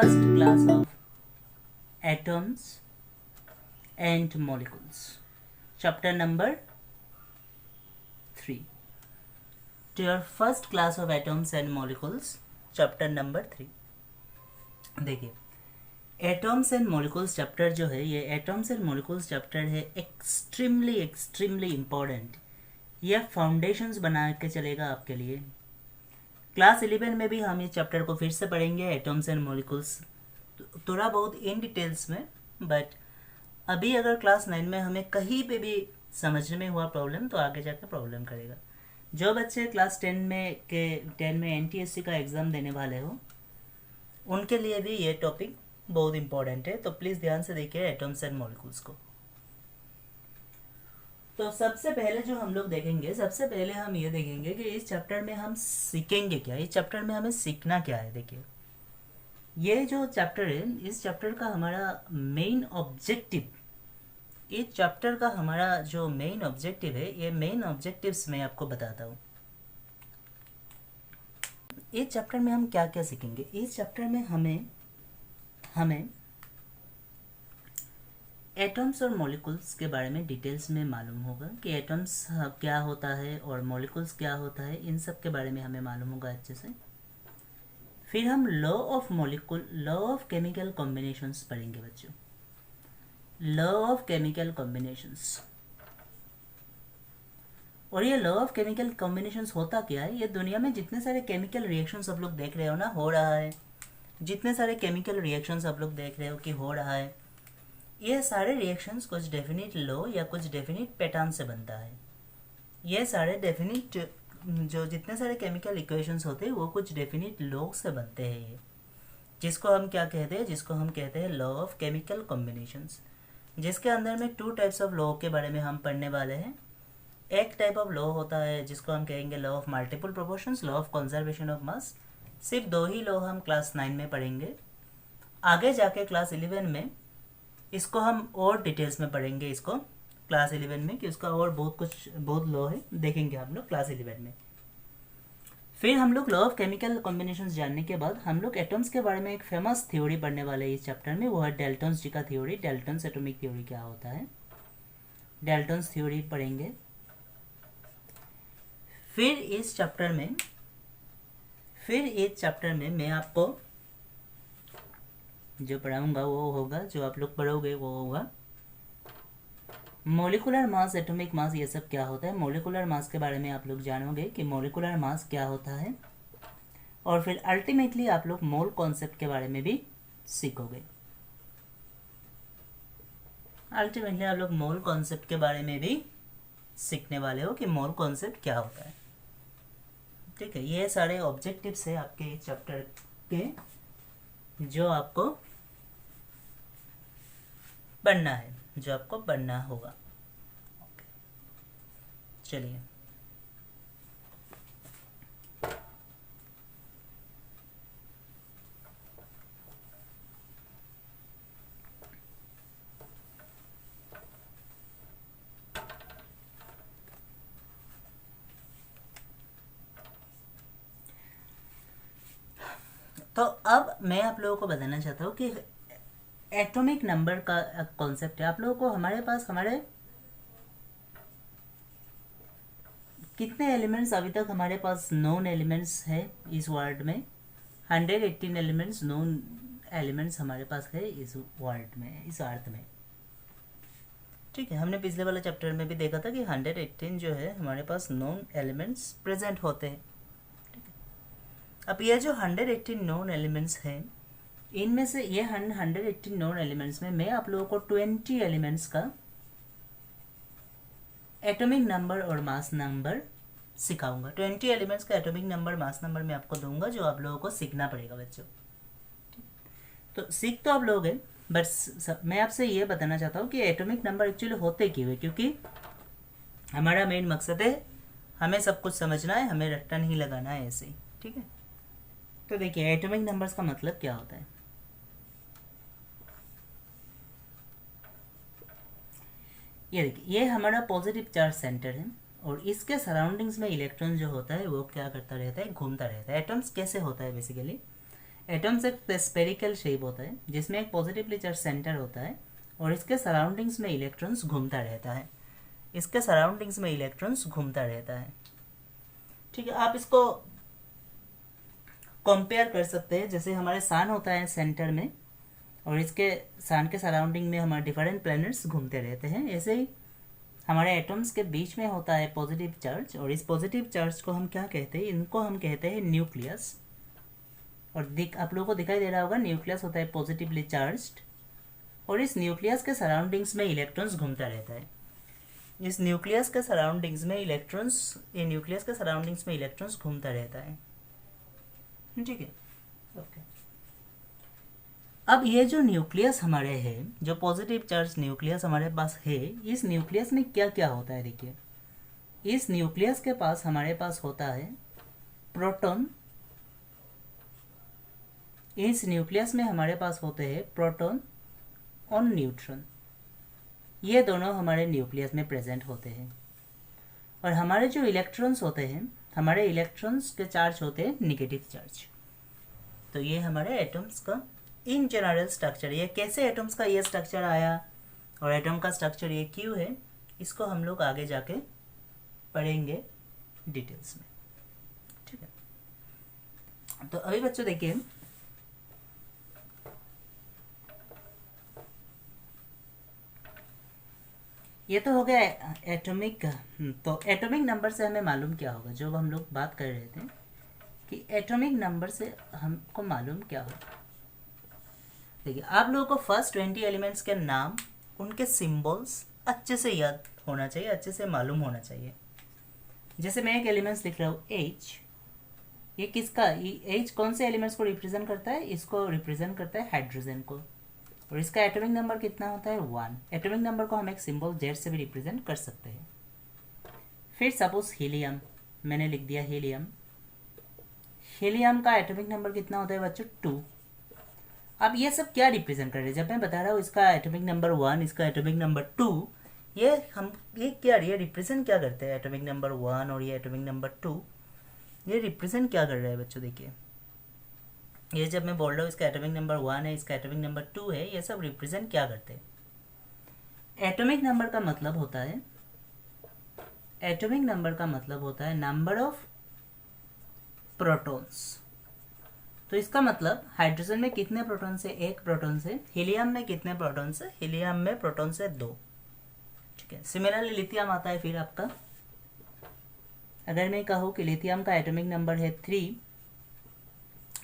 first class of atoms and molecules, chapter number 3. To your first class of atoms and molecules, chapter number 3. देखिए, atoms and molecules chapter जो है, ये atoms and molecules chapter है extremely important. यह foundations बना के चलेगा आपके लिए. क्लास 11 में भी हम इस चैप्टर को फिर से पढ़ेंगे, एटम्स एंड मॉलिक्यूल्स, थोड़ा बहुत इन डिटेल्स में. बट अभी अगर क्लास 9 में हमें कहीं पे भी समझने में हुआ प्रॉब्लम, तो आगे जाकर प्रॉब्लम करेगा. जो बच्चे क्लास 10 में NTSC का एग्ज़ाम देने वाले हो, उनके लिए भी ये टॉपिक बहुत इंपॉर्टेंट है. तो प्लीज़ ध्यान से देखिए एटम्स एंड मॉलिक्यूल्स को. तो सबसे पहले जो हम लोग देखेंगे, सबसे पहले हम ये देखेंगे कि इस चैप्टर में हम सीखेंगे क्या, इस चैप्टर में हमें सीखना क्या है. देखिए, ये जो चैप्टर है, इस चैप्टर का हमारा मेन ऑब्जेक्टिव, इस चैप्टर का हमारा जो मेन ऑब्जेक्टिव है, ये मेन ऑब्जेक्टिव्स मैं आपको बताता हूँ. इस चैप्टर में हम क्या क्या सीखेंगे. इस चैप्टर में हमें एटम्स और मॉलिक्यूल्स के बारे में डिटेल्स में मालूम होगा कि एटम्स क्या होता है और मॉलिक्यूल्स क्या होता है. इन सब के बारे में हमें मालूम होगा अच्छे से. फिर हम लॉ ऑफ केमिकल कॉम्बिनेशंस पढ़ेंगे बच्चों. Law of chemical combinations. और ये लॉ ऑफ केमिकल कॉम्बिनेशंस होता क्या है. ये दुनिया में जितने सारे केमिकल रिएक्शंस आप लोग देख रहे हो ना, हो रहा है, जितने सारे केमिकल रिएक्शंस आप लोग देख रहे हो कि हो रहा है, ये सारे रिएक्शंस कुछ डेफिनेट लॉ या कुछ डेफिनेट पैटर्न से बनता है. ये सारे डेफिनेट जो जितने सारे केमिकल इक्वेशंस होते हैं, वो कुछ डेफिनेट लॉ से बनते हैं. ये जिसको हम क्या कहते हैं, जिसको हम कहते हैं लॉ ऑफ केमिकल कॉम्बिनेशंस, जिसके अंदर में 2 टाइप्स ऑफ लॉ के बारे में हम पढ़ने वाले हैं. एक टाइप ऑफ लॉ होता है जिसको हम कहेंगे law of multiple proportions, law of conservation of mass. सिर्फ 2 ही लॉ हम क्लास 9 में पढ़ेंगे. आगे जाके क्लास 11 में इसको हम और डिटेल्स में पढ़ेंगे, इसको क्लास 11 में, कि उसका और बहुत लॉ है, देखेंगे हम लोग क्लास 11 में. फिर हम लोग लॉ ऑफ केमिकल कॉम्बिनेशंस जानने के बाद हम लोग एटम्स के बारे में एक फेमस थ्योरी पढ़ने वाले हैं इस चैप्टर में. वो है डाल्टन्स जी का थ्योरी. डाल्टन्स एटॉमिक थ्योरी क्या होता है, डाल्टन्स थ्योरी पढ़ेंगे. फिर इस चैप्टर में मैं आपको जो पढ़ाऊंगा वो होगा, जो आप लोग पढ़ोगे वो होगा मोलिकुलर मास, एटॉमिक मास, ये सब क्या होता है. मोलिकुलर मास के बारे में आप लोग जानोगे कि मोलिकुलर मास क्या होता है. और फिर अल्टीमेटली आप लोग मोल कॉन्सेप्ट के बारे में भी सीखोगे. अल्टीमेटली आप लोग मोल कॉन्सेप्ट के बारे में भी सीखने वाले हो कि मोल कॉन्सेप्ट क्या होता है. ठीक है, ये सारे ऑब्जेक्टिव्स है आपके चैप्टर के, जो आपको पढ़ना है, जो आपको पढ़ना होगा. चलिए, तो अब मैं आप लोगों को बताना चाहता हूँ कि एटॉमिक नंबर का कॉन्सेप्ट है. आप लोगों को हमारे कितने एलिमेंट्स अभी तक हमारे पास नोन एलिमेंट्स है इस वर्ल्ड में. 118 एलिमेंट्स, नोन एलिमेंट्स हमारे पास है इस वर्ल्ड में, इस अर्थ में. ठीक है, हमने पिछले वाले चैप्टर में भी देखा था कि 118 जो है हमारे पास नोन एलिमेंट्स प्रेजेंट होते हैं. अब ये जो 118 नोन एलिमेंट्स हैं, इनमें से ये 118 नोन एलिमेंट्स में मैं आप लोगों को 20 एलिमेंट्स का एटॉमिक नंबर और मास नंबर सिखाऊंगा. 20 एलिमेंट्स का एटॉमिक नंबर, मास नंबर मैं आपको दूंगा, जो आप लोगों को सीखना पड़ेगा बच्चों. तो सीख तो आप लोग हैं, बट मैं आपसे ये बताना चाहता हूँ कि एटॉमिक नंबर एक्चुअली होते क्यों है. क्योंकि हमारा मेन मकसद है, हमें सब कुछ समझना है, हमें रट्टा नहीं लगाना है ऐसे ही. ठीक है, तो देखिए एटॉमिक नंबर्स का मतलब क्या होता है. ये देखिए, ये हमारा पॉजिटिव चार्ज सेंटर है और इसके सराउंडिंग्स में इलेक्ट्रॉन जो होता है वो क्या करता रहता है, घूमता रहता है. एटम्स कैसे होता है बेसिकली, एटम्स एक स्पेरिकल शेप होता है जिसमें एक पॉजिटिवली चार्ज सेंटर होता है और इसके सराउंडिंग्स में इलेक्ट्रॉन्स घूमता रहता है। इसके सराउंडिंग्स में इलेक्ट्रॉन्स घूमता रहता है। ठीक है, आप इसको कंपेयर कर सकते हैं, जैसे हमारे सन होता है सेंटर में और इसके सन के सराउंडिंग में हमारे डिफरेंट प्लैनेट्स घूमते रहते हैं। ऐसे ही हमारे एटम्स के बीच में होता है पॉजिटिव चार्ज और इस पॉजिटिव चार्ज को हम क्या कहते हैं, इनको हम कहते हैं न्यूक्लियस। और आप लोगों को दिखाई दे रहा होगा न्यूक्लियस होता है पॉजिटिवली चार्ज्ड और इस न्यूक्लियस के सराउंडिंग्स में इलेक्ट्रॉन्स घूमता रहता है। इस न्यूक्लियस के सराउंडिंग्स में इलेक्ट्रॉन्स घूमता रहता है। ठीक है, ओके। अब ये जो न्यूक्लियस हमारे है, जो पॉजिटिव चार्ज न्यूक्लियस हमारे पास है, इस न्यूक्लियस में क्या क्या होता है देखिए। इस न्यूक्लियस के पास हमारे पास होता है प्रोटॉन। इस न्यूक्लियस में हमारे पास होते हैं प्रोटॉन और न्यूट्रॉन। ये दोनों हमारे न्यूक्लियस में प्रेजेंट होते हैं। और हमारे जो इलेक्ट्रॉन्स होते हैं, हमारे इलेक्ट्रॉन्स के चार्ज होते हैं नेगेटिव चार्ज। तो ये हमारे एटम्स का इन जनरल स्ट्रक्चर। ये कैसे एटम्स का ये स्ट्रक्चर आया और एटम का स्ट्रक्चर ये क्यों है, इसको हम लोग आगे जाके पढ़ेंगे डिटेल्स में। ठीक है, तो अभी बच्चों देखिए, ये तो हो गया एटॉमिक। तो एटॉमिक नंबर से हमें मालूम क्या होगा, जो हम लोग बात कर रहे थे कि एटॉमिक नंबर से हमको मालूम क्या होगा। देखिए, आप लोगों को फर्स्ट 20 एलिमेंट्स के नाम, उनके सिंबल्स अच्छे से याद होना चाहिए, अच्छे से मालूम होना चाहिए। जैसे मैं एक एलिमेंट्स लिख रहा हूँ H, ये किसका, ये H कौन से एलिमेंट्स को रिप्रेजेंट करता है, इसको रिप्रेजेंट करता है हाइड्रोजन को। और इसका एटॉमिक नंबर कितना होता है 1। एटॉमिक नंबर को हम एक सिंबल Z से भी रिप्रेजेंट कर सकते हैं। फिर सपोज हीलियम, मैंने लिख दिया हीलियम। हीलियम का एटॉमिक नंबर कितना होता है बच्चों 2। अब ये सब क्या रिप्रेजेंट कर रहे हैं, जब मैं बता रहा हूँ इसका एटॉमिक नंबर 1, इसका एटॉमिक नंबर 2, ये रिप्रेजेंट क्या करते हैं, एटॉमिक नंबर 1 और ये एटॉमिक नंबर 2, ये रिप्रेजेंट क्या कर रहे हैं बच्चों देखिए। ये जब मैं बोल रहा हूँ इसका एटॉमिक नंबर 1 है, इसका एटॉमिक नंबर 2 है, ये सब रिप्रेजेंट क्या करते हैं। एटॉमिक नंबर का मतलब होता है, एटॉमिक नंबर का मतलब होता है नंबर ऑफ प्रोटॉन्स। तो इसका मतलब हाइड्रोजन में कितने प्रोटॉन्स है, 1 प्रोटॉन्स है। हीलियम में कितने प्रोटॉन्स है, हीलियम में प्रोटॉन्स है 2। ठीक है, सिमिलरली लिथियम आता है फिर आपका। अगर मैं कहूँ कि लिथियम का एटॉमिक नंबर है 3,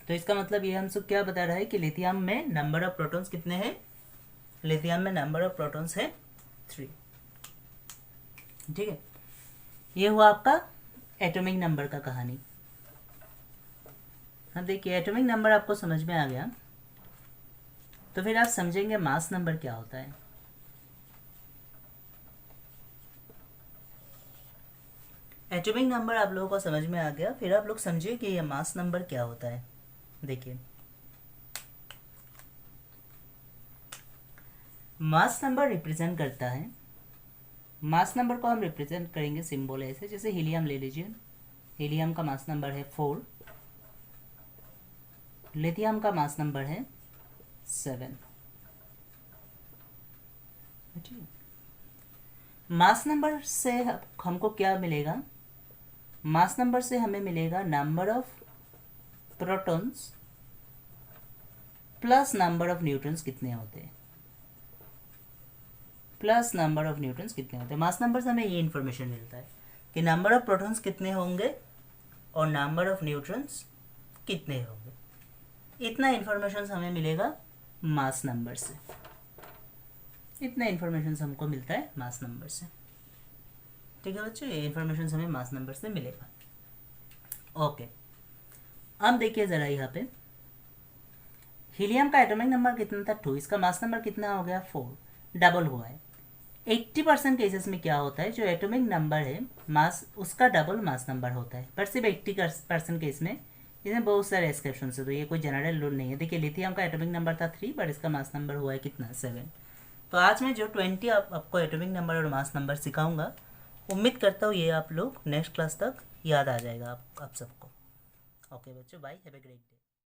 तो इसका मतलब ये हमसे क्या बता रहा है कि लिथियम में नंबर ऑफ प्रोटॉन्स कितने हैं, लिथियम में नंबर ऑफ प्रोटॉन्स है 3। ठीक है, ये हुआ आपका एटॉमिक नंबर का कहानी। अब देखिए, एटॉमिक नंबर आपको समझ में आ गया, तो फिर आप समझेंगे मास नंबर क्या होता है। एटॉमिक नंबर आप लोगों को समझ में आ गया, फिर आप लोग समझिए कि ये मास नंबर क्या होता है। देखिए, मास नंबर रिप्रेजेंट करता है, मास नंबर को हम रिप्रेजेंट करेंगे सिंबल ऐसे, जैसे हीलियम ले लीजिए। हीलियम का मास नंबर है 4, लिथियम का मास नंबर है 7। मास नंबर से हमको क्या मिलेगा, मास नंबर से हमें मिलेगा number of protons plus number of neutrons कितने होते हैं, प्लस नंबर ऑफ न्यूट्रॉन्स कितने होते हैं। मास नंबर से हमें ये इन्फॉर्मेशन मिलता है कि नंबर ऑफ प्रोटॉन्स कितने होंगे और नंबर ऑफ न्यूट्रॉन्स कितने होंगे। इतना इन्फॉर्मेशन हमें मिलेगा मास नंबर से, इतना इन्फॉर्मेशन हमको मिलता है मास नंबर से। ठीक है बच्चों, ये इन्फॉर्मेशन हमें मास नंबर से मिलेगा। ओके, अब देखिए ज़रा यहाँ पे हीलियम का एटॉमिक नंबर कितना था 2, इसका मास नंबर कितना हो गया 4, डबल हुआ है। 80% केसेस में क्या होता है, जो एटॉमिक नंबर है मास, उसका डबल मास नंबर होता है, पर सिर्फ 80% केस में। इसमें बहुत सारे एक्सेप्शन है, तो ये कोई जनरल रूल नहीं है। देखिए, लिथियम का एटॉमिक नंबर था 3, बट इसका मास नंबर हुआ है कितना 7। तो आज मैं जो 20 आपको एटॉमिक नंबर और मास नंबर सिखाऊंगा, उम्मीद करता हूँ ये आप लोग नेक्स्ट क्लास तक याद आ जाएगा आप सबको। ओके बच्चों, bye, have a great day.